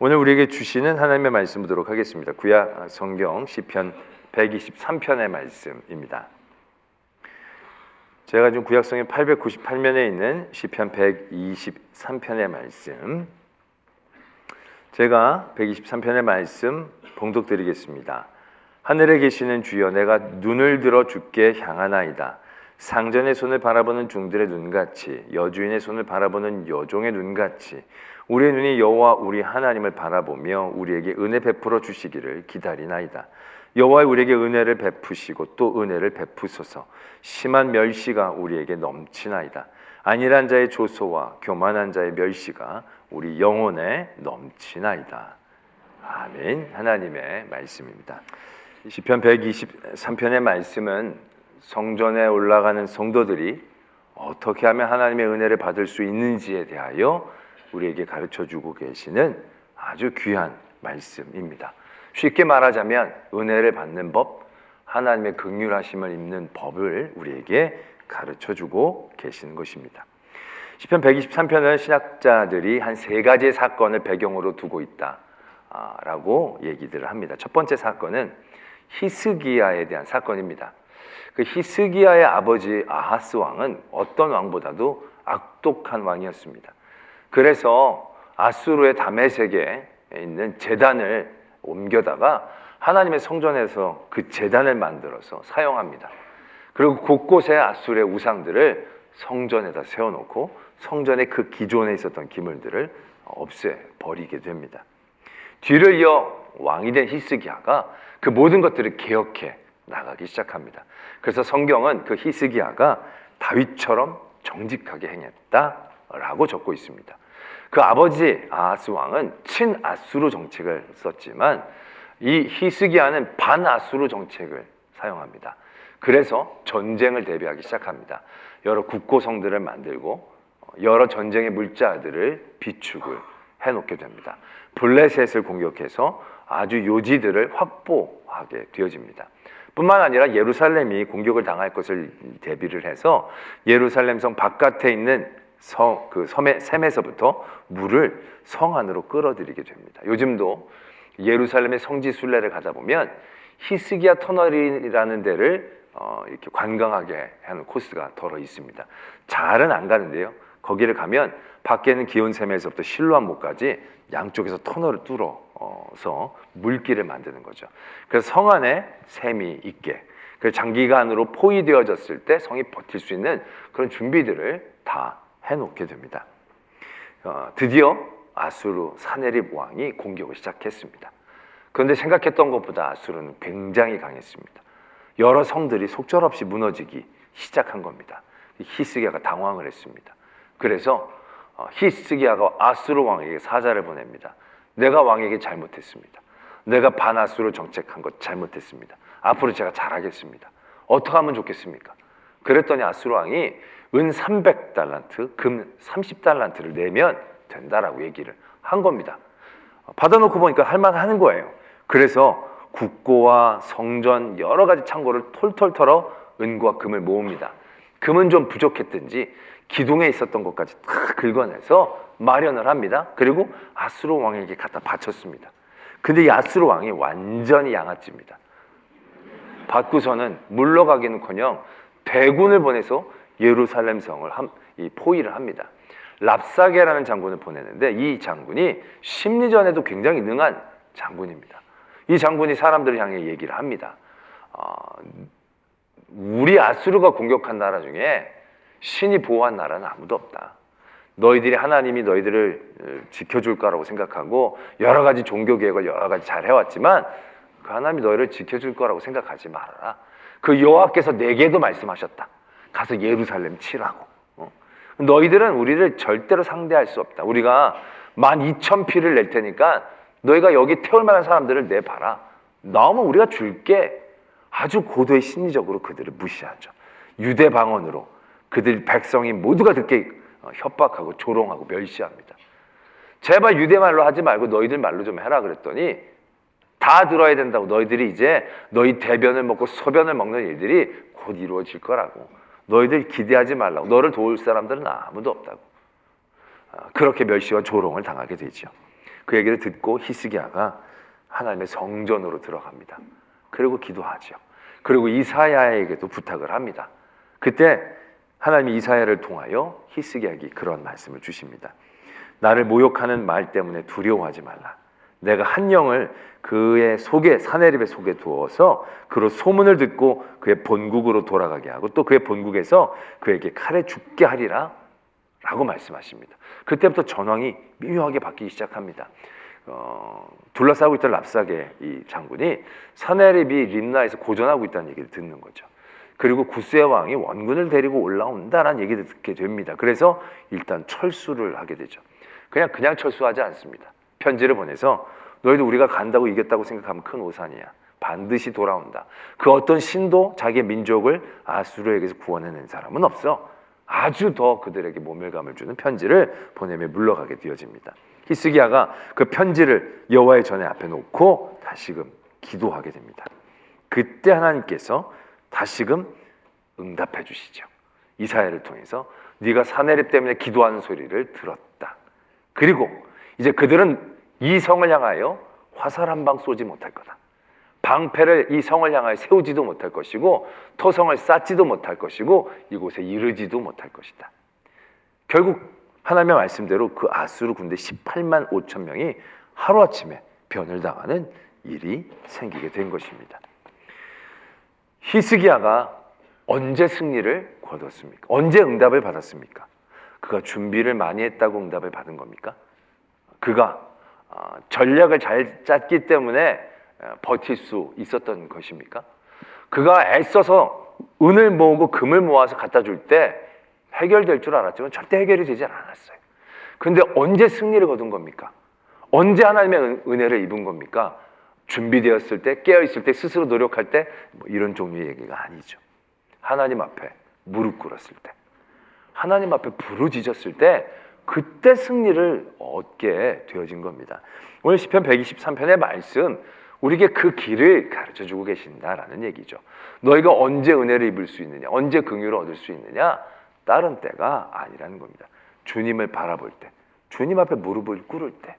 오늘 우리에게 주시는 하나님의 말씀 보도록 하겠습니다. 구약 성경 시편 123편의 말씀입니다. 제가 지금 구약 성경 898면에 있는 시편 123편의 말씀, 제가 123편의 말씀 봉독드리겠습니다. 하늘에 계시는 주여, 내가 눈을 들어 주께 향하나이다. 상전의 손을 바라보는 중들의 눈같이, 여주인의 손을 바라보는 여종의 눈같이 우리의 눈이 여호와 우리 하나님을 바라보며 우리에게 은혜 베풀어 주시기를 기다리나이다. 여호와 우리에게 은혜를 베푸시고 또 은혜를 베푸소서. 심한 멸시가 우리에게 넘치나이다. 안일한 자의 조소와 교만한 자의 멸시가 우리 영혼에 넘치나이다. 아멘. 하나님의 말씀입니다. 시편 123편의 말씀은 성전에 올라가는 성도들이 어떻게 하면 하나님의 은혜를 받을 수 있는지에 대하여 우리에게 가르쳐주고 계시는 아주 귀한 말씀입니다. 쉽게 말하자면 은혜를 받는 법, 하나님의 긍휼하심을 입는 법을 우리에게 가르쳐주고 계시는 것입니다. 시편 123편은 신학자들이 한 세 가지의 사건을 배경으로 두고 있다라고 얘기들을 합니다. 첫 번째 사건은 히스기야에 대한 사건입니다. 그 히스기야의 아버지 아하스 왕은 어떤 왕보다도 악독한 왕이었습니다. 그래서 아수르의 다메섹에 있는 제단을 옮겨다가 하나님의 성전에서 그 제단을 만들어서 사용합니다. 그리고 곳곳에 아수르의 우상들을 성전에다 세워놓고 성전의 그 기존에 있었던 기물들을 없애버리게 됩니다. 뒤를 이어 왕이 된 히스기야가 그 모든 것들을 개혁해 나가기 시작합니다. 그래서 성경은 그 히스기야가 다윗처럼 정직하게 행했다라고 적고 있습니다. 그 아버지 아하스 왕은 친아수르 정책을 썼지만 이 히스기야는 반아수르 정책을 사용합니다. 그래서 전쟁을 대비하기 시작합니다. 여러 국고성들을 만들고 여러 전쟁의 물자들을 비축을 해놓게 됩니다. 블레셋을 공격해서 아주 요지들을 확보하게 되어집니다. 뿐만 아니라 예루살렘이 공격을 당할 것을 대비를 해서 예루살렘 성 바깥에 있는 그 섬의 샘에서부터 물을 성 안으로 끌어들이게 됩니다. 요즘도 예루살렘의 성지 순례를 가다 보면 히스기야 터널이라는 데를 이렇게 관광하게 하는 코스가 덜어 있습니다. 잘은 안 가는데요. 거기를 가면 밖에는 기온 샘에서부터 실로암목까지 양쪽에서 터널을 뚫어서 물길을 만드는 거죠. 그래서 성 안에 샘이 있게, 그래서 장기간으로 포위되어졌을 때 성이 버틸 수 있는 그런 준비들을 다 해놓게 됩니다. 드디어 아수르 사네립 왕이 공격을 시작했습니다. 그런데 생각했던 것보다 아수르는 굉장히 강했습니다. 여러 성들이 속절없이 무너지기 시작한 겁니다. 히스기야가 당황을 했습니다. 그래서 히스기야가 아수르 왕에게 사자를 보냅니다. 내가 왕에게 잘못했습니다. 내가 반아수르 정책한 것 잘못했습니다. 앞으로 제가 잘하겠습니다. 어떻게 하면 좋겠습니까? 그랬더니 아수르 왕이 은 300달란트, 금 30달란트를 내면 된다라고 얘기를 한 겁니다. 받아놓고 보니까 할만하는 거예요. 그래서 국고와 성전 여러 가지 창고를 톨톨 털어 은과 금을 모읍니다. 금은 좀 부족했든지 기둥에 있었던 것까지 다 긁어내서 마련을 합니다. 그리고 아수르 왕에게 갖다 바쳤습니다. 근데 이 아수르 왕이 완전히 양아치입니다. 받고서는 물러가기는커녕 대군을 보내서 예루살렘 성을 포위를 합니다. 랍사게라는 장군을 보내는데 이 장군이 심리전에도 굉장히 능한 장군입니다. 이 장군이 사람들을 향해 얘기를 합니다. 우리 아수르가 공격한 나라 중에 신이 보호한 나라는 아무도 없다. 너희들이 하나님이 너희들을 지켜줄 거라고 생각하고 여러 가지 종교 계획을 여러 가지 잘 해왔지만 그 하나님이 너희를 지켜줄 거라고 생각하지 말아라. 그 여호와께서 내게도 말씀하셨다. 가서 예루살렘 치라고. 너희들은 우리를 절대로 상대할 수 없다. 우리가 12,000피를 낼 테니까 너희가 여기 태울 만한 사람들을 내봐라. 나오면 우리가 줄게. 아주 고도의 심리적으로 그들을 무시하죠. 유대 방언으로 그들 백성이 모두가 듣게 협박하고 조롱하고 멸시합니다. 제발 유대 말로 하지 말고 너희들 말로 좀 해라 그랬더니 다 들어야 된다고. 너희들이 이제 너희 대변을 먹고 소변을 먹는 일들이 곧 이루어질 거라고. 너희들 기대하지 말라고. 너를 도울 사람들은 아무도 없다고. 그렇게 멸시와 조롱을 당하게 되죠. 그 얘기를 듣고 히스기야가 하나님의 성전으로 들어갑니다. 그리고 기도하죠. 그리고 이사야에게도 부탁을 합니다. 그때 하나님이 이사야를 통하여 히스기야에게 그런 말씀을 주십니다. 나를 모욕하는 말 때문에 두려워하지 말라. 내가 한 영을 그의 속에, 사내립의 속에 두어서 그로 소문을 듣고 그의 본국으로 돌아가게 하고 또 그의 본국에서 그에게 칼에 죽게 하리라 라고 말씀하십니다. 그때부터 전황이 미묘하게 바뀌기 시작합니다. 둘러싸고 있던 랍사게 이 장군이 사내립이 림나에서 고전하고 있다는 얘기를 듣는 거죠. 그리고 구스의 왕이 원군을 데리고 올라온다라는 얘기를 듣게 됩니다. 그래서 일단 철수를 하게 되죠. 그냥 철수하지 않습니다. 편지를 보내서 너희도 우리가 간다고 이겼다고 생각하면 큰 오산이야. 반드시 돌아온다. 그 어떤 신도 자기의 민족을 아수르에게서 구원해낸 사람은 없어. 아주 더 그들에게 모멸감을 주는 편지를 보내며 물러가게 되어집니다. 히스기야가 그 편지를 여호와의 전에 앞에 놓고 다시금 기도하게 됩니다. 그때 하나님께서 다시금 응답해 주시죠. 이사야를 통해서 네가 사내립 때문에 기도하는 소리를 들었다. 그리고 이제 그들은 이 성을 향하여 화살 한 방 쏘지 못할 거다. 방패를 이 성을 향하여 세우지도 못할 것이고 토성을 쌓지도 못할 것이고 이곳에 이르지도 못할 것이다. 결국 하나님의 말씀대로 그 아수르 군대 18만 5천 명이 하루아침에 변을 당하는 일이 생기게 된 것입니다. 히스기야가 언제 승리를 거뒀습니까? 언제 응답을 받았습니까? 그가 준비를 많이 했다고 응답을 받은 겁니까? 그가 전략을 잘 짰기 때문에 버틸 수 있었던 것입니까? 그가 애써서 은을 모으고 금을 모아서 갖다 줄 때 해결될 줄 알았지만 절대 해결이 되지 않았어요. 그런데 언제 승리를 거둔 겁니까? 언제 하나님의 은혜를 입은 겁니까? 준비되었을 때, 깨어있을 때, 스스로 노력할 때 이런 종류의 얘기가 아니죠. 하나님 앞에 무릎 꿇었을 때, 하나님 앞에 부르짖었을 때 그때 승리를 얻게 되어진 겁니다. 오늘 시편 123편의 말씀, 우리에게 그 길을 가르쳐주고 계신다라는 얘기죠. 너희가 언제 은혜를 입을 수 있느냐, 언제 긍휼을 얻을 수 있느냐, 다른 때가 아니라는 겁니다. 주님을 바라볼 때, 주님 앞에 무릎을 꿇을 때,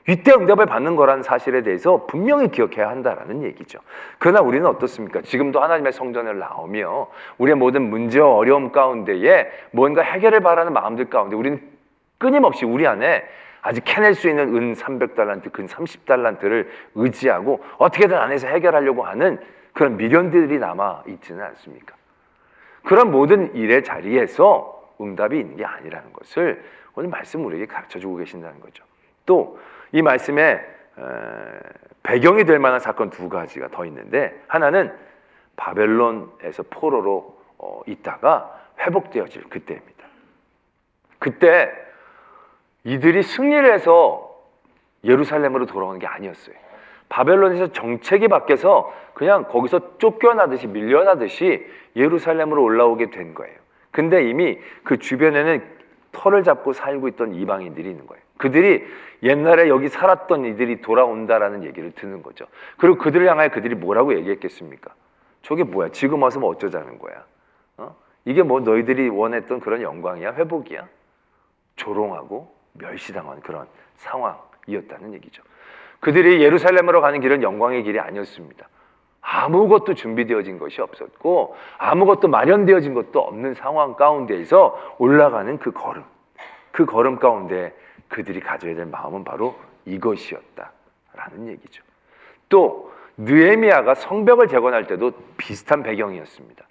이때 응답을 받는 거라는 사실에 대해서 분명히 기억해야 한다라는 얘기죠. 그러나 우리는 어떻습니까? 지금도 하나님의 성전을 나오며 우리의 모든 문제와 어려움 가운데에 뭔가 해결을 바라는 마음들 가운데 우리는 끊임없이 우리 안에 아직 캐낼 수 있는 은 300달란트, 근 30달란트를 의지하고 어떻게든 안에서 해결하려고 하는 그런 미련들이 남아 있지는 않습니까? 그런 모든 일의 자리에서 응답이 있는 게 아니라는 것을 오늘 말씀 우리에게 가르쳐주고 계신다는 거죠. 또 이 말씀에 배경이 될 만한 사건 두 가지가 더 있는데, 하나는 바벨론에서 포로로 있다가 회복되어질 그때입니다. 그때 이들이 승리를 해서 예루살렘으로 돌아오는 게 아니었어요. 바벨론에서 정책이 바뀌어서 그냥 거기서 쫓겨나듯이 밀려나듯이 예루살렘으로 올라오게 된 거예요. 근데 이미 그 주변에는 터를 잡고 살고 있던 이방인들이 있는 거예요. 그들이 옛날에 여기 살았던 이들이 돌아온다라는 얘기를 듣는 거죠. 그리고 그들을 향하여 그들이 뭐라고 얘기했겠습니까? 저게 뭐야? 지금 와서 뭐 어쩌자는 거야? 이게 뭐 너희들이 원했던 그런 영광이야? 회복이야? 조롱하고 멸시당한 그런 상황이었다는 얘기죠. 그들이 예루살렘으로 가는 길은 영광의 길이 아니었습니다. 아무것도 준비되어진 것이 없었고 아무것도 마련되어진 것도 없는 상황 가운데에서 올라가는 그 걸음 가운데 그들이 가져야 될 마음은 바로 이것이었다라는 얘기죠. 또 느헤미야가 성벽을 재건할 때도 비슷한 배경이었습니다.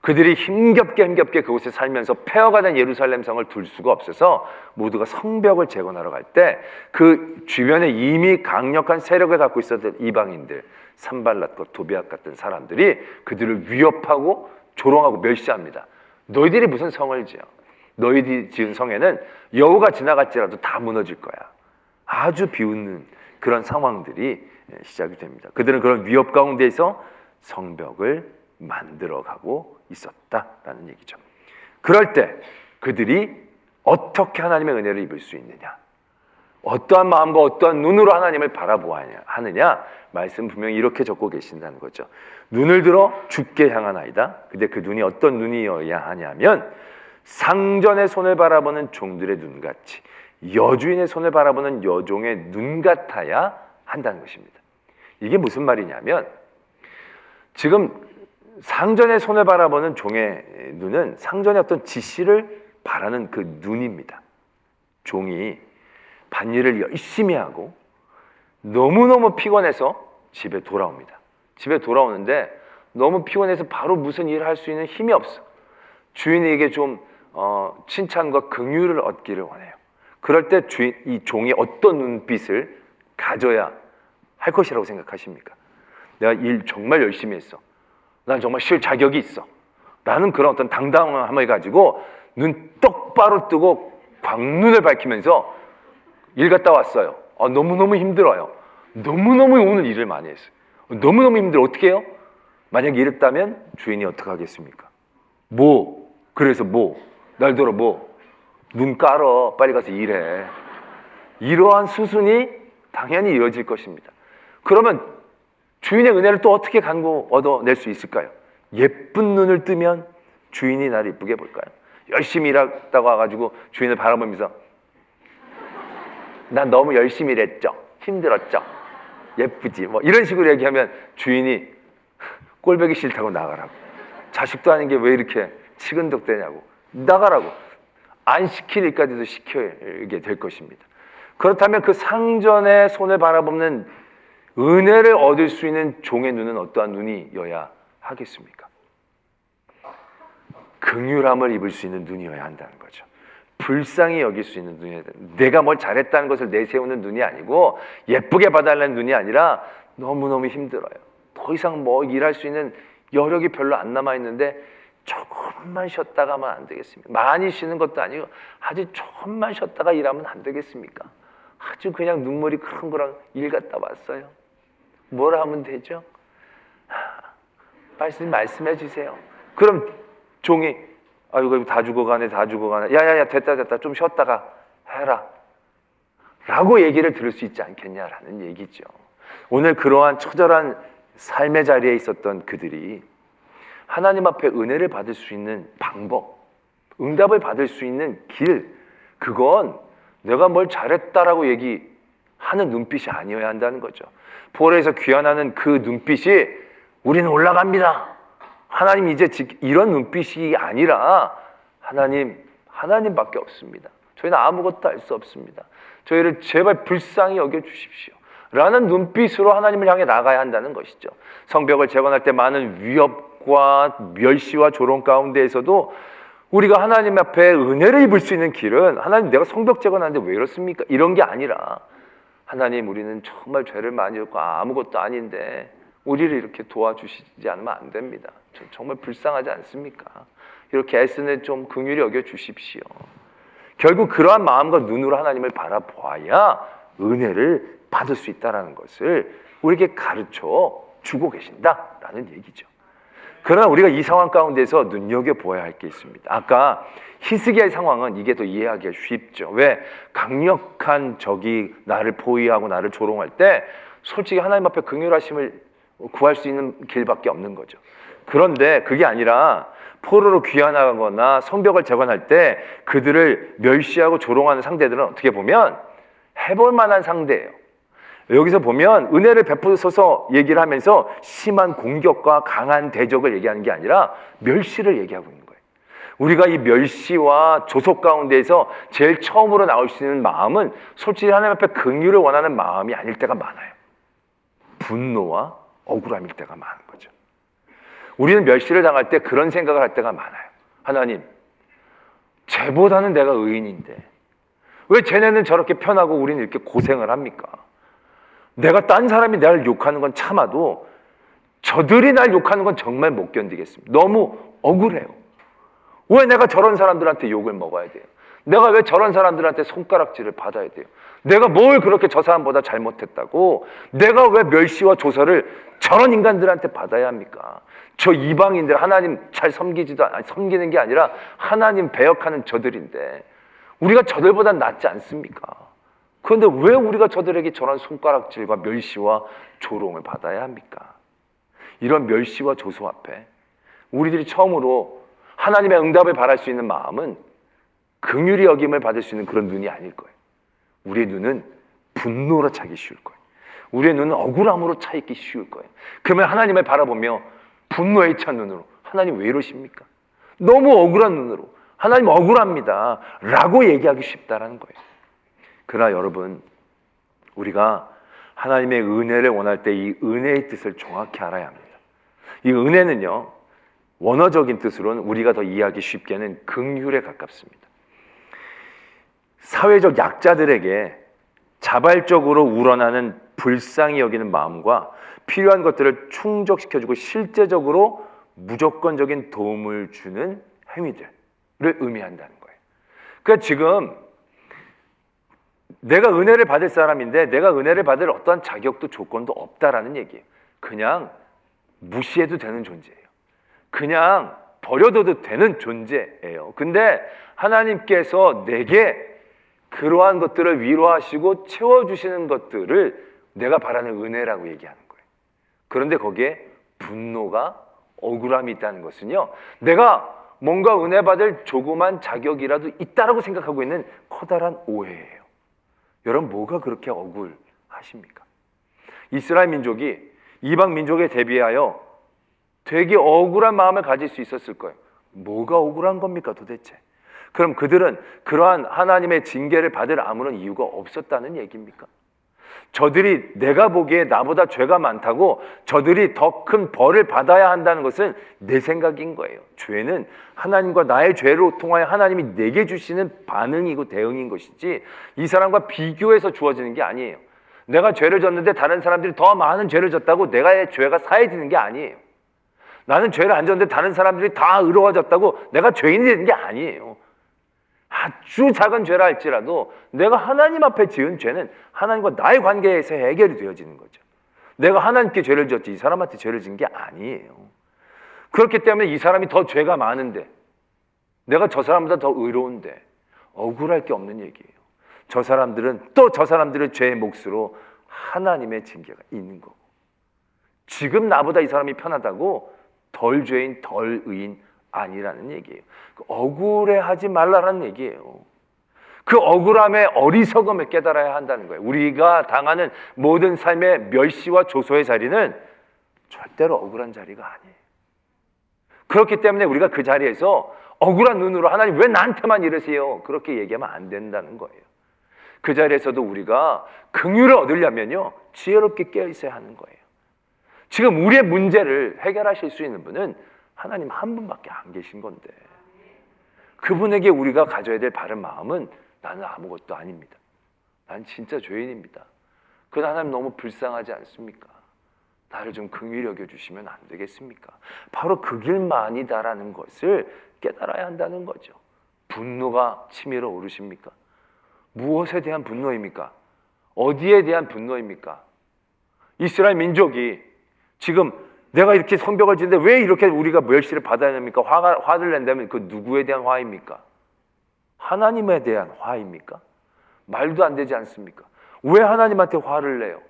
그들이 힘겹게 그곳에 살면서 폐허가 된 예루살렘 성을 둘 수가 없어서 모두가 성벽을 재건하러 갈 때 그 주변에 이미 강력한 세력을 갖고 있었던 이방인들, 산발랏과 도비앗 같은 사람들이 그들을 위협하고 조롱하고 멸시합니다. 너희들이 무슨 성을 지어? 너희들이 지은 성에는 여우가 지나갈지라도 다 무너질 거야. 아주 비웃는 그런 상황들이 시작이 됩니다. 그들은 그런 위협 가운데에서 성벽을 만들어가고 있었다라는 얘기죠. 그럴 때 그들이 어떻게 하나님의 은혜를 입을 수 있느냐, 어떠한 마음과 어떠한 눈으로 하나님을 바라보아야 하느냐, 말씀 분명히 이렇게 적고 계신다는 거죠. 눈을 들어 주께 향하나이다. 근데 그 눈이 어떤 눈이어야 하냐면 상전의 손을 바라보는 종들의 눈같이 여주인의 손을 바라보는 여종의 눈 같아야 한다는 것입니다. 이게 무슨 말이냐면 지금 상전의 손을 바라보는 종의 눈은 상전의 어떤 지시를 바라는 그 눈입니다. 종이 밭일을 열심히 하고 너무너무 피곤해서 집에 돌아옵니다. 집에 돌아오는데 너무 피곤해서 바로 무슨 일을 할 수 있는 힘이 없어. 주인에게 좀 칭찬과 긍휼을 얻기를 원해요. 그럴 때 이 종이 어떤 눈빛을 가져야 할 것이라고 생각하십니까? 내가 일 정말 열심히 했어. 난 정말 쉴 자격이 있어. 라는 그런 어떤 당당함을 가지고 눈 똑바로 뜨고 광눈을 밝히면서 일 갔다 왔어요. 너무너무 힘들어요. 너무너무 오늘 일을 많이 했어요. 너무너무 힘들어. 어떻게 해요? 만약에 이랬다면 주인이 어떻게 하겠습니까? 그래서 날 들어 눈 깔어. 빨리 가서 일해. 이러한 수순이 당연히 이어질 것입니다. 그러면 주인의 은혜를 또 어떻게 간구 얻어낼 수 있을까요? 예쁜 눈을 뜨면 주인이 나를 이쁘게 볼까요? 열심히 일하다가 와가지고 주인을 바라보면서 난 너무 열심히 일했죠. 힘들었죠. 예쁘지. 이런 식으로 얘기하면 주인이 꼴보기 싫다고 나가라고. 자식도 아닌 게 왜 이렇게 치근덕대냐고. 나가라고. 안 시킬 일까지도 시키게 될 것입니다. 그렇다면 그 상전의 손을 바라보는 은혜를 얻을 수 있는 종의 눈은 어떠한 눈이어야 하겠습니까? 긍휼함을 입을 수 있는 눈이어야 한다는 거죠. 불쌍히 여길 수 있는 눈이어야 된다. 내가 뭘 잘했다는 것을 내세우는 눈이 아니고 예쁘게 봐달라는 눈이 아니라 너무너무 힘들어요. 더 이상 일할 수 있는 여력이 별로 안 남아있는데 조금만 쉬었다가 하면 안 되겠습니까? 많이 쉬는 것도 아니고 아주 조금만 쉬었다가 일하면 안 되겠습니까? 아주 그냥 눈물이 크렁크렁 일 갔다 왔어요. 뭘 하면 되죠? 말씀해 주세요. 그럼 종이 이거 다 죽어가네. 야야야 됐다 좀 쉬었다가 해라 라고 얘기를 들을 수 있지 않겠냐라는 얘기죠. 오늘 그러한 처절한 삶의 자리에 있었던 그들이 하나님 앞에 은혜를 받을 수 있는 방법, 응답을 받을 수 있는 길, 그건 내가 뭘 잘했다라고 얘기하는 눈빛이 아니어야 한다는 거죠. 포로에서 귀환하는 그 눈빛이 우리는 올라갑니다. 하나님 이제 이런 눈빛이 아니라 하나님밖에 없습니다. 저희는 아무것도 할 수 없습니다. 저희를 제발 불쌍히 여겨주십시오. 라는 눈빛으로 하나님을 향해 나가야 한다는 것이죠. 성벽을 재건할 때 많은 위협과 멸시와 조롱 가운데에서도 우리가 하나님 앞에 은혜를 입을 수 있는 길은 하나님 내가 성벽 재건하는데 왜 이렇습니까? 이런 게 아니라 하나님 우리는 정말 죄를 많이 했고 아무것도 아닌데 우리를 이렇게 도와주시지 않으면 안 됩니다. 정말 불쌍하지 않습니까? 이렇게 애쓰는 좀 긍휼히 여겨주십시오. 결국 그러한 마음과 눈으로 하나님을 바라보아야 은혜를 받을 수 있다는 것을 우리에게 가르쳐 주고 계신다라는 얘기죠. 그러나 우리가 이 상황 가운데서 눈여겨보아야 할 게 있습니다. 아까 히스기야의 상황은 이게 더 이해하기가 쉽죠. 왜? 강력한 적이 나를 포위하고 나를 조롱할 때 솔직히 하나님 앞에 긍휼하심을 구할 수 있는 길밖에 없는 거죠. 그런데 그게 아니라 포로로 귀환하거나 성벽을 재건할 때 그들을 멸시하고 조롱하는 상대들은 어떻게 보면 해볼 만한 상대예요. 여기서 보면 은혜를 베푸셔서 얘기를 하면서 심한 공격과 강한 대적을 얘기하는 게 아니라 멸시를 얘기하고 있는 거예요. 우리가 이 멸시와 조속 가운데에서 제일 처음으로 나올 수 있는 마음은 솔직히 하나님 앞에 긍휼을 원하는 마음이 아닐 때가 많아요. 분노와 억울함일 때가 많은 거죠. 우리는 멸시를 당할 때 그런 생각을 할 때가 많아요. 하나님, 쟤보다는 내가 의인인데 왜 쟤네는 저렇게 편하고 우리는 이렇게 고생을 합니까? 내가 딴 사람이 나를 욕하는 건 참아도 저들이 날 욕하는 건 정말 못 견디겠습니다. 너무 억울해요. 왜 내가 저런 사람들한테 욕을 먹어야 돼요? 내가 왜 저런 사람들한테 손가락질을 받아야 돼요? 내가 뭘 그렇게 저 사람보다 잘못했다고? 내가 왜 멸시와 조서를 저런 인간들한테 받아야 합니까? 저 이방인들 하나님 잘 섬기는 게 아니라 하나님 배역하는 저들인데 우리가 저들보다 낫지 않습니까? 그런데 왜 우리가 저들에게 저런 손가락질과 멸시와 조롱을 받아야 합니까? 이런 멸시와 조소 앞에 우리들이 처음으로 하나님의 응답을 바랄 수 있는 마음은 긍휼히 여김을 받을 수 있는 그런 눈이 아닐 거예요. 우리의 눈은 분노로 차기 쉬울 거예요. 우리의 눈은 억울함으로 차 있기 쉬울 거예요. 그러면 하나님을 바라보며 분노에 찬 눈으로 하나님 왜 이러십니까? 너무 억울한 눈으로 하나님 억울합니다 라고 얘기하기 쉽다라는 거예요. 그러나 여러분, 우리가 하나님의 은혜를 원할 때 이 은혜의 뜻을 정확히 알아야 합니다. 이 은혜는요, 원어적인 뜻으로는 우리가 더 이해하기 쉽게는 긍휼에 가깝습니다. 사회적 약자들에게 자발적으로 우러나는 불쌍히 여기는 마음과 필요한 것들을 충족시켜주고 실제적으로 무조건적인 도움을 주는 행위들을 의미한다는 거예요. 그러니까 지금 내가 은혜를 받을 사람인데 내가 은혜를 받을 어떠한 자격도 조건도 없다라는 얘기예요. 그냥 무시해도 되는 존재예요. 그냥 버려둬도 되는 존재예요. 근데 하나님께서 내게 그러한 것들을 위로하시고 채워주시는 것들을 내가 바라는 은혜라고 얘기하는 거예요. 그런데 거기에 분노가, 억울함이 있다는 것은요, 내가 뭔가 은혜 받을 조그만 자격이라도 있다라고 생각하고 있는 커다란 오해예요. 여러분, 뭐가 그렇게 억울하십니까? 이스라엘 민족이 이방 민족에 대비하여 되게 억울한 마음을 가질 수 있었을 거예요. 뭐가 억울한 겁니까 도대체? 그럼 그들은 그러한 하나님의 징계를 받을 아무런 이유가 없었다는 얘기입니까? 저들이 내가 보기에 나보다 죄가 많다고 저들이 더 큰 벌을 받아야 한다는 것은 내 생각인 거예요. 죄는 하나님과 나의 죄로 통하여 하나님이 내게 주시는 반응이고 대응인 것이지 이 사람과 비교해서 주어지는 게 아니에요. 내가 죄를 졌는데 다른 사람들이 더 많은 죄를 졌다고 내가 죄가 사해지는 게 아니에요. 나는 죄를 안 졌는데 다른 사람들이 다 의로워졌다고 내가 죄인이 되는 게 아니에요. 아주 작은 죄라 할지라도 내가 하나님 앞에 지은 죄는 하나님과 나의 관계에서 해결이 되어지는 거죠. 내가 하나님께 죄를 졌지 이 사람한테 죄를 진 게 아니에요. 그렇기 때문에 이 사람이 더 죄가 많은데 내가 저 사람보다 더 의로운데 억울할 게 없는 얘기예요. 저 사람들은 또 저 사람들의 죄의 몫으로 하나님의 징계가 있는 거고, 지금 나보다 이 사람이 편하다고 덜 죄인 덜 의인 아니라는 얘기예요. 억울해하지 말라라는 얘기예요. 그 억울함의 어리석음을 깨달아야 한다는 거예요. 우리가 당하는 모든 삶의 멸시와 조소의 자리는 절대로 억울한 자리가 아니에요. 그렇기 때문에 우리가 그 자리에서 억울한 눈으로 하나님 왜 나한테만 이러세요? 그렇게 얘기하면 안 된다는 거예요. 그 자리에서도 우리가 긍휼을 얻으려면요, 지혜롭게 깨어 있어야 하는 거예요. 지금 우리의 문제를 해결하실 수 있는 분은 하나님 한 분밖에 안 계신 건데, 그분에게 우리가 가져야 될 바른 마음은 나는 아무것도 아닙니다. 난 진짜 죄인입니다. 그 하나님 너무 불쌍하지 않습니까? 나를 좀 긍휼히 여겨주시면 안 되겠습니까? 바로 그 길만이다라는 것을 깨달아야 한다는 거죠. 분노가 치밀어 오르십니까? 무엇에 대한 분노입니까? 어디에 대한 분노입니까? 이스라엘 민족이 지금 내가 이렇게 성벽을 짓는데 왜 이렇게 우리가 멸시를 받아야 됩니까? 화를 낸다면 그 누구에 대한 화입니까? 하나님에 대한 화입니까? 말도 안 되지 않습니까? 왜 하나님한테 화를 내요?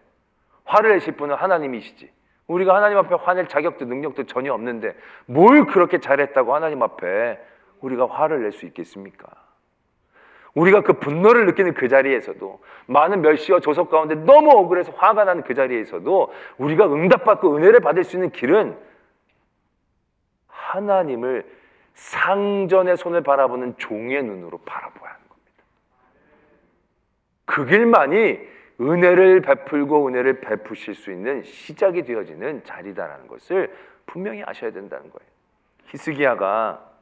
화를 내실 분은 하나님이시지. 우리가 하나님 앞에 화낼 자격도 능력도 전혀 없는데 뭘 그렇게 잘했다고 하나님 앞에 우리가 화를 낼 수 있겠습니까? 우리가 그 분노를 느끼는 그 자리에서도, 많은 멸시와 조석 가운데 너무 억울해서 화가 나는 그 자리에서도 우리가 응답받고 은혜를 받을 수 있는 길은 하나님을 상전의 손을 바라보는 종의 눈으로 바라봐야 하는 겁니다. 그 길만이 은혜를 베풀고 은혜를 베푸실 수 있는 시작이 되어지는 자리다라는 것을 분명히 아셔야 된다는 거예요. 히스기야가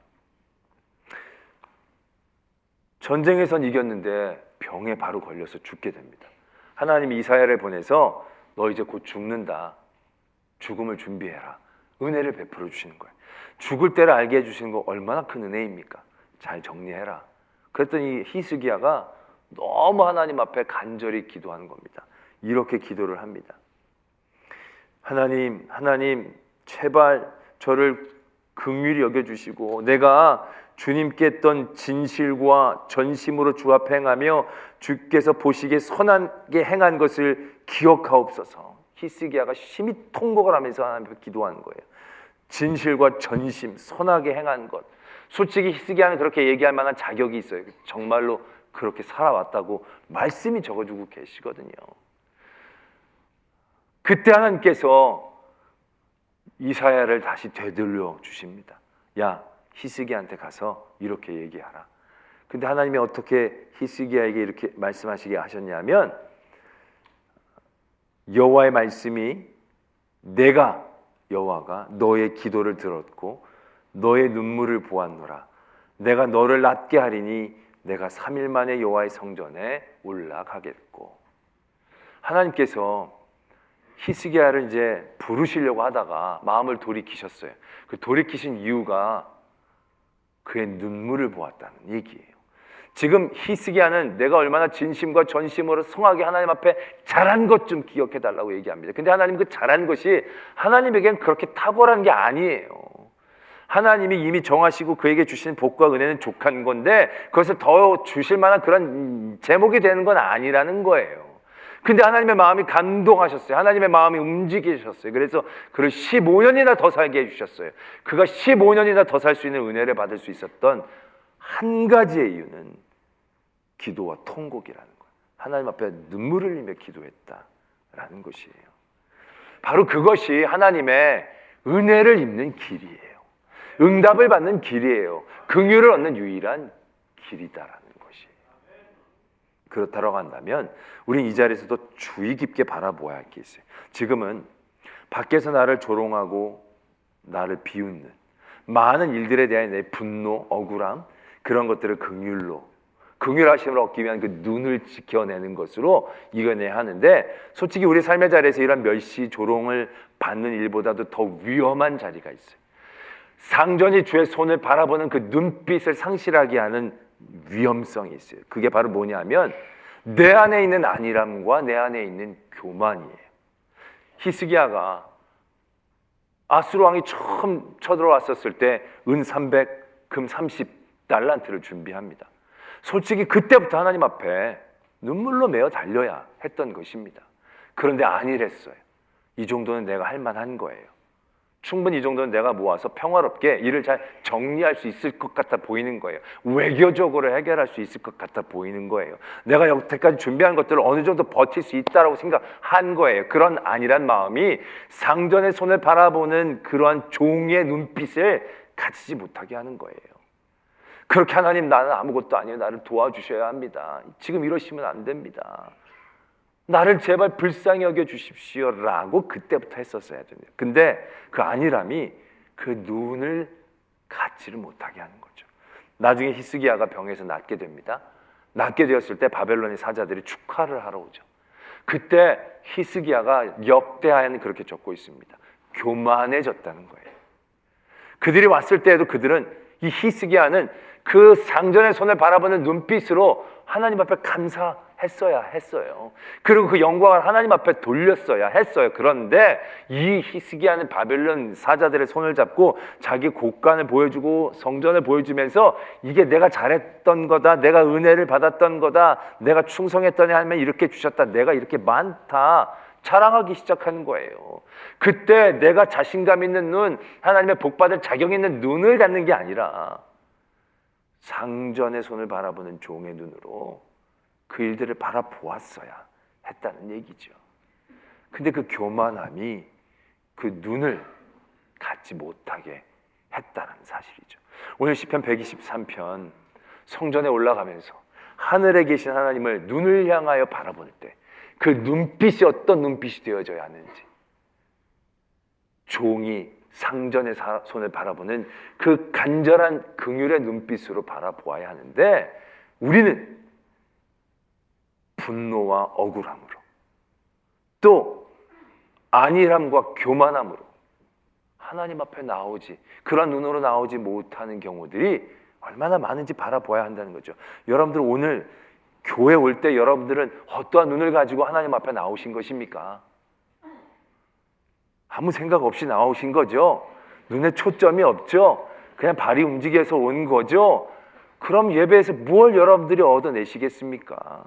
전쟁에선 이겼는데 병에 바로 걸려서 죽게 됩니다. 하나님이 이사야를 보내서 너 이제 곧 죽는다. 죽음을 준비해라. 은혜를 베풀어 주시는 거예요. 죽을 때를 알게 해주시는 거 얼마나 큰 은혜입니까? 잘 정리해라. 그랬더니 히스기야가 너무 하나님 앞에 간절히 기도하는 겁니다. 이렇게 기도를 합니다. 하나님, 제발 저를 긍휼히 여겨주시고 내가 주님께 했던 진실과 전심으로 주 앞에 행하며 주께서 보시기에 선하게 행한 것을 기억하옵소서. 히스기야가 심히 통곡을 하면서 하나님 앞에 기도하는 거예요. 진실과 전심, 선하게 행한 것. 솔직히 히스기야는 그렇게 얘기할 만한 자격이 있어요. 정말로 그렇게 살아왔다고 말씀이 적어주고 계시거든요. 그때 하나님께서 이사야를 다시 되돌려 주십니다. 야, 히스기야한테 가서 이렇게 얘기하라. 근데 하나님이 어떻게 히스기야에게 이렇게 말씀하시게 하셨냐면, 여호와의 말씀이 내가 여호와가 너의 기도를 들었고 너의 눈물을 보았노라. 내가 너를 낫게 하리니 내가 3일 만에 여호와의 성전에 올라가겠고. 하나님께서 히스기야를 이제 부르시려고 하다가 마음을 돌이키셨어요. 그 돌이키신 이유가 그의 눈물을 보았다는 얘기예요. 지금 히스기야는 내가 얼마나 진심과 전심으로 성하게 하나님 앞에 잘한 것 좀 기억해 달라고 얘기합니다. 근데 하나님 그 잘한 것이 하나님에겐 그렇게 탁월한 게 아니에요. 하나님이 이미 정하시고 그에게 주신 복과 은혜는 족한 건데 그것을 더 주실 만한 그런 제목이 되는 건 아니라는 거예요. 근데 하나님의 마음이 감동하셨어요. 하나님의 마음이 움직이셨어요. 그래서 그를 15년이나 더 살게 해주셨어요. 그가 15년이나 더 살 수 있는 은혜를 받을 수 있었던 한 가지의 이유는 기도와 통곡이라는 거예요. 하나님 앞에 눈물을 흘리며 기도했다라는 것이에요. 바로 그것이 하나님의 은혜를 입는 길이에요. 응답을 받는 길이에요. 긍휼을 얻는 유일한 길이다라는 것이에요. 그렇다고 한다면 우린 이 자리에서도 주의 깊게 바라보아야 할 게 있어요. 지금은 밖에서 나를 조롱하고 나를 비웃는 많은 일들에 대한 내 분노, 억울함, 그런 것들을 긍휼하심을 얻기 위한 그 눈을 지켜내는 것으로 이겨내야 하는데, 솔직히 우리 삶의 자리에서 이런 멸시, 조롱을 받는 일보다도 더 위험한 자리가 있어요. 상전이 주의 손을 바라보는 그 눈빛을 상실하게 하는 위험성이 있어요. 그게 바로 뭐냐면 내 안에 있는 안일함과 내 안에 있는 교만이에요. 히스기야가 아수르 왕이 처음 쳐들어왔었을 때 은 300, 금 30달란트를 준비합니다. 솔직히 그때부터 하나님 앞에 눈물로 메어 달려야 했던 것입니다. 그런데 안일했어요. 이 정도는 내가 할 만한 거예요. 충분히 이 정도는 내가 모아서 평화롭게 일을 잘 정리할 수 있을 것 같아 보이는 거예요. 외교적으로 해결할 수 있을 것 같아 보이는 거예요. 내가 여태까지 준비한 것들을 어느 정도 버틸 수 있다라고 생각한 거예요. 그런 안일한 마음이 상전의 손을 바라보는 그러한 종의 눈빛을 가지지 못하게 하는 거예요. 그렇게 하나님, 나는 아무것도 아니에요. 나를 도와주셔야 합니다. 지금 이러시면 안 됩니다. 나를 제발 불쌍히 여겨 주십시오라고 그때부터 했었어야 됩니다. 근데 그 안일함이 그 눈을 갖지를 못하게 하는 거죠. 나중에 히스기야가 병에서 낫게 됩니다. 낫게 되었을 때 바벨론의 사자들이 축하를 하러 오죠. 그때 히스기야가 역대하에는 그렇게 적고 있습니다. 교만해졌다는 거예요. 그들이 왔을 때에도 그들은, 이 히스기야는 그 상전의 손을 바라보는 눈빛으로 하나님 앞에 감사했어야 했어요. 그리고 그 영광을 하나님 앞에 돌렸어야 했어요. 그런데 이 히스기야는 바벨론 사자들의 손을 잡고 자기 곡간을 보여주고 성전을 보여주면서 이게 내가 잘했던 거다, 내가 은혜를 받았던 거다, 내가 충성했더니 하나님이 이렇게 주셨다, 내가 이렇게 많다, 자랑하기 시작하는 거예요. 그때 내가 자신감 있는 눈, 하나님의 복받을 자격 있는 눈을 갖는 게 아니라 상전의 손을 바라보는 종의 눈으로 그 일들을 바라보았어야 했다는 얘기죠. 근데 그 교만함이 그 눈을 갖지 못하게 했다는 사실이죠. 오늘 시편 123편 성전에 올라가면서 하늘에 계신 하나님을 눈을 향하여 바라볼 때 그 눈빛이 어떤 눈빛이 되어져야 하는지, 종이 상전의 손을 바라보는 그 간절한 긍휼의 눈빛으로 바라보아야 하는데, 우리는 분노와 억울함으로 또 안일함과 교만함으로 하나님 앞에 나오지, 그런 눈으로 나오지 못하는 경우들이 얼마나 많은지 바라보아야 한다는 거죠. 여러분들 오늘 교회 올 때 여러분들은 어떠한 눈을 가지고 하나님 앞에 나오신 것입니까? 아무 생각 없이 나오신 거죠. 눈에 초점이 없죠. 그냥 발이 움직여서 온 거죠. 그럼 예배에서 뭘 여러분들이 얻어내시겠습니까?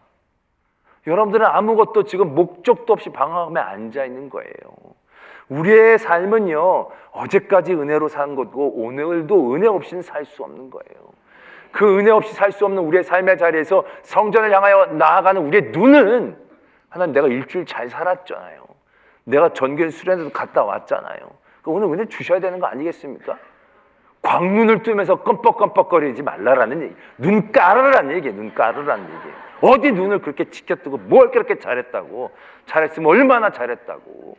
여러분들은 아무것도 지금 목적도 없이 방황함에 앉아 있는 거예요. 우리의 삶은요, 어제까지 은혜로 산 거고 오늘도 은혜 없이는 살 수 없는 거예요. 그 은혜 없이 살 수 없는 우리의 삶의 자리에서 성전을 향하여 나아가는 우리의 눈은 하나님, 내가 일주일 잘 살았잖아요. 내가 전교회 수련회도 갔다 왔잖아요. 오늘 은혜 주셔야 되는 거 아니겠습니까? 광눈을 뜨면서 껌뻑껌뻑거리지 말라라는 얘기. 눈 깔으라는 얘기예요. 눈 깔으라는 얘기예요. 어디 눈을 그렇게 치켜뜨고 뭘 그렇게 잘했다고, 잘했으면 얼마나 잘했다고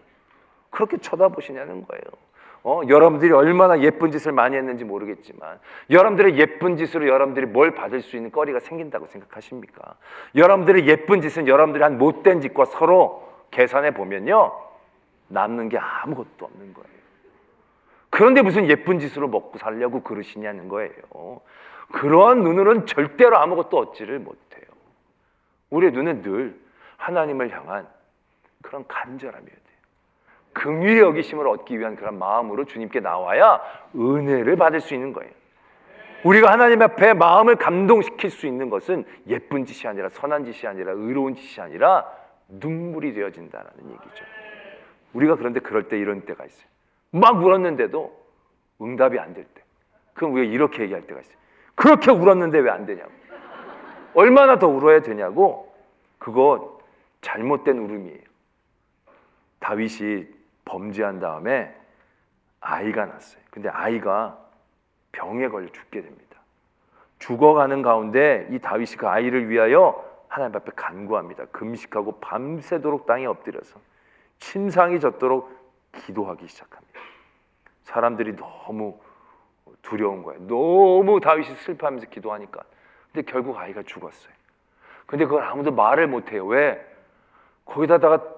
그렇게 쳐다보시냐는 거예요. 여러분들이 얼마나 예쁜 짓을 많이 했는지 모르겠지만 여러분들의 예쁜 짓으로 여러분들이 뭘 받을 수 있는 거리가 생긴다고 생각하십니까? 여러분들의 예쁜 짓은 여러분들이 한 못된 짓과 서로 계산해 보면요, 남는 게 아무것도 없는 거예요. 그런데 무슨 예쁜 짓으로 먹고 살려고 그러시냐는 거예요. 그러한 눈으로는 절대로 아무것도 얻지를 못해요. 우리의 눈은 늘 하나님을 향한 그런 간절함이어야 돼요. 긍휼히 여기심을 얻기 위한 그런 마음으로 주님께 나와야 은혜를 받을 수 있는 거예요. 우리가 하나님 앞에 마음을 감동시킬 수 있는 것은 예쁜 짓이 아니라, 선한 짓이 아니라, 의로운 짓이 아니라 눈물이 되어진다는 얘기죠. 우리가 그런데 그럴 때 이런 때가 있어요. 막 울었는데도 응답이 안 될 때. 그럼 우리가 이렇게 얘기할 때가 있어요. 그렇게 울었는데 왜 안 되냐고. 얼마나 더 울어야 되냐고. 그거 잘못된 울음이에요. 다윗이 범죄한 다음에 아이가 났어요. 근데 아이가 병에 걸려 죽게 됩니다. 죽어가는 가운데 이 다윗이 그 아이를 위하여 하나님 앞에 간구합니다. 금식하고 밤새도록 땅에 엎드려서 침상이 젖도록 기도하기 시작합니다. 사람들이 너무 두려운 거예요. 너무 다윗이 슬퍼하면서 기도하니까. 근데 결국 아이가 죽었어요. 근데 그걸 아무도 말을 못해요. 왜? 거기다가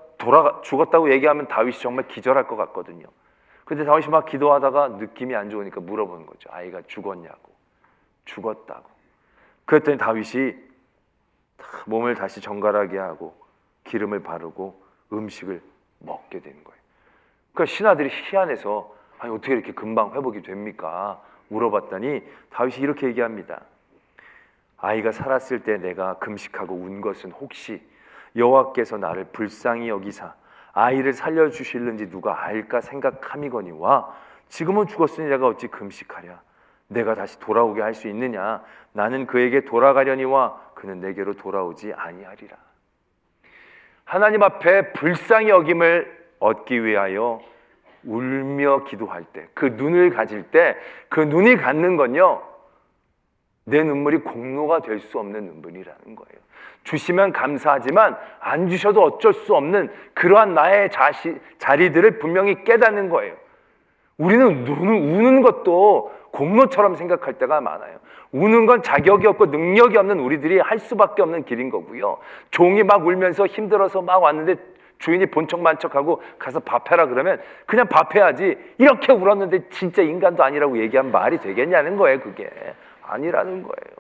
죽었다고 얘기하면 다윗이 정말 기절할 것 같거든요. 근데 다윗이 막 기도하다가 느낌이 안 좋으니까 물어보는 거죠. 아이가 죽었냐고. 죽었다고. 그랬더니 다윗이 몸을 다시 정갈하게 하고 기름을 바르고 음식을 먹게 되는 거예요. 그러니까 신하들이 희한해서 아니 어떻게 이렇게 금방 회복이 됩니까? 물어봤더니 다윗이 이렇게 얘기합니다. 아이가 살았을 때 내가 금식하고 운 것은 혹시 여호와께서 나를 불쌍히 여기사 아이를 살려주실는지 누가 알까 생각함이거니와 지금은 죽었으니 내가 어찌 금식하랴. 내가 다시 돌아오게 할 수 있느냐. 나는 그에게 돌아가려니와 그는 내게로 돌아오지 아니하리라. 하나님 앞에 불쌍히 여김을 얻기 위하여 울며 기도할 때, 그 눈을 가질 때, 그 눈이 갖는 건요, 내 눈물이 공로가 될 수 없는 눈물이라는 거예요. 주시면 감사하지만 안 주셔도 어쩔 수 없는 그러한 나의 자리들을 분명히 깨닫는 거예요. 우리는 눈을 우는 것도 공로처럼 생각할 때가 많아요. 우는 건 자격이 없고 능력이 없는 우리들이 할 수밖에 없는 길인 거고요. 종이 막 울면서 힘들어서 막 왔는데 주인이 본척만척하고 가서 밥해라 그러면 그냥 밥해야지, 이렇게 울었는데 진짜 인간도 아니라고 얘기하면 말이 되겠냐는 거예요. 그게 아니라는 거예요.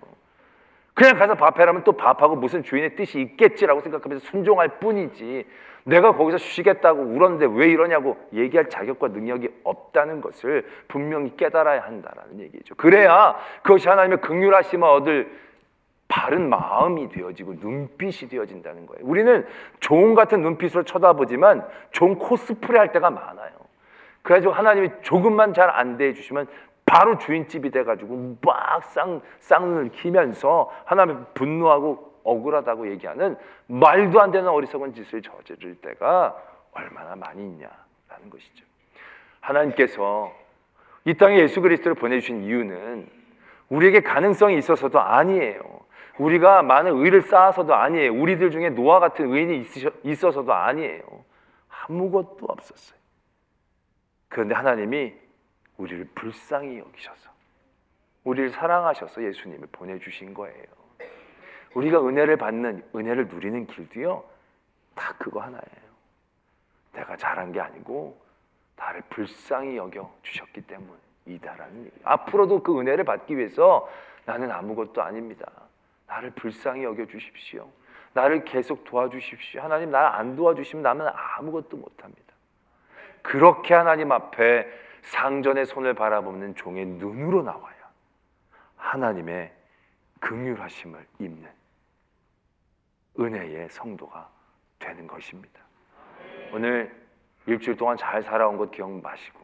그냥 가서 밥해라면 또 밥하고 무슨 주인의 뜻이 있겠지라고 생각하면서 순종할 뿐이지, 내가 거기서 쉬겠다고 울었는데 왜 이러냐고 얘기할 자격과 능력이 없다는 것을 분명히 깨달아야 한다는 얘기죠. 그래야 그것이 하나님의 긍휼하심을 얻을 바른 마음이 되어지고 눈빛이 되어진다는 거예요. 우리는 종 같은 눈빛으로 쳐다보지만 종 코스프레 할 때가 많아요. 그래가지고 하나님이 조금만 잘 안 대해주시면 바로 주인집이 돼가지고 막 쌍눈을 키면서 하나님 분노하고 억울하다고 얘기하는 말도 안 되는 어리석은 짓을 저지를 때가 얼마나 많이 있냐라는 것이죠. 하나님께서 이 땅에 예수 그리스도를 보내주신 이유는 우리에게 가능성이 있어서도 아니에요. 우리가 많은 의를 쌓아서도 아니에요. 우리들 중에 노아 같은 의인이 있어서도 아니에요. 아무것도 없었어요. 그런데 하나님이 우리를 불쌍히 여기셔서, 우리를 사랑하셔서 예수님을 보내주신 거예요. 우리가 은혜를 받는, 은혜를 누리는 길도요, 다 그거 하나예요. 내가 잘한 게 아니고 나를 불쌍히 여겨 주셨기 때문이다라는 얘기. 앞으로도 그 은혜를 받기 위해서 나는 아무것도 아닙니다. 나를 불쌍히 여겨 주십시오. 나를 계속 도와주십시오. 하나님, 나를 안 도와주시면 나는 아무것도 못합니다. 그렇게 하나님 앞에 상전의 손을 바라보는 종의 눈으로 나와야 하나님의 긍휼하심을 입는 은혜의 성도가 되는 것입니다. 오늘 일주일 동안 잘 살아온 것 기억 마시고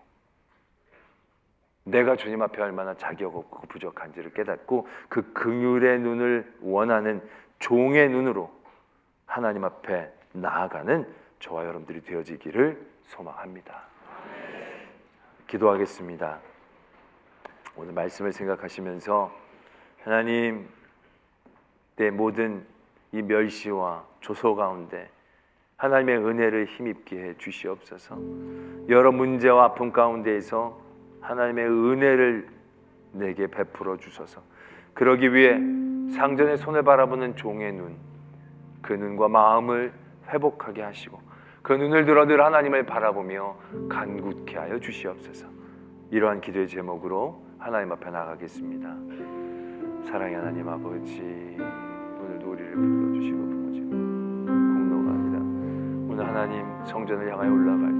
내가 주님 앞에 얼마나 자격 없고 부족한지를 깨닫고 그 긍휼의 눈을 원하는 종의 눈으로 하나님 앞에 나아가는 저와 여러분들이 되어지기를 소망합니다. 기도하겠습니다. 오늘 말씀을 생각하시면서 하나님, 내 모든 이 멸시와 조소 가운데 하나님의 은혜를 힘입게 해 주시옵소서. 여러 문제와 아픔 가운데에서 하나님의 은혜를 내게 베풀어 주소서. 그러기 위해 상전의 손을 바라보는 종의 눈, 그 눈과 마음을 회복하게 하시고 그 눈을 들어 늘 하나님을 바라보며 간구케 하여 주시옵소서. 이러한 기도의 제목으로 하나님 앞에 나가겠습니다. 사랑의 하나님 아버지, 오늘도 우리를 불러주시고 품어주고 공로가 아니라 오늘 하나님 성전을 향하여 올라갈 때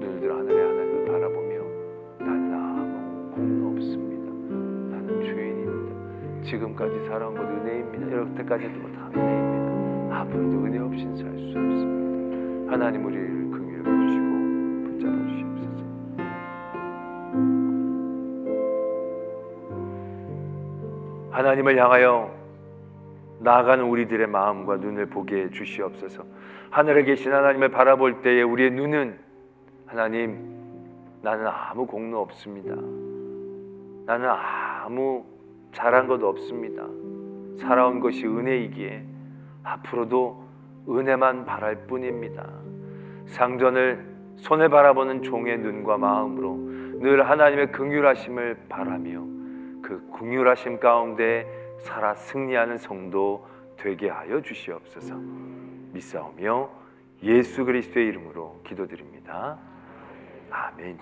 눈을 들어 하늘의 하나님을 바라보며 나는 아무 공로 없습니다. 나는 죄인입니다. 지금까지 살아온 것 은혜입니다. 여태까지 했던 것 다 은혜입니다. 앞으로도 은혜 없이는 살 수 없습니다. 하나님 우리를 긍휼히 여겨주시고 붙잡아 주시옵소서. 하나님을 향하여 나아가는 우리들의 마음과 눈을 보게 해 주시옵소서. 하늘에 계신 하나님을 바라볼 때에 우리의 눈은 하나님, 나는 아무 공로 없습니다. 나는 아무 잘한 것도 없습니다. 살아온 것이 은혜이기에 앞으로도 은혜만 바랄 뿐입니다. 상전을 손에 바라보는 종의 눈과 마음으로 늘 하나님의 긍휼하심을 바라며 그 긍휼하심 가운데 살아 승리하는 성도 되게 하여 주시옵소서. 믿사오며 예수 그리스도의 이름으로 기도드립니다. 아멘.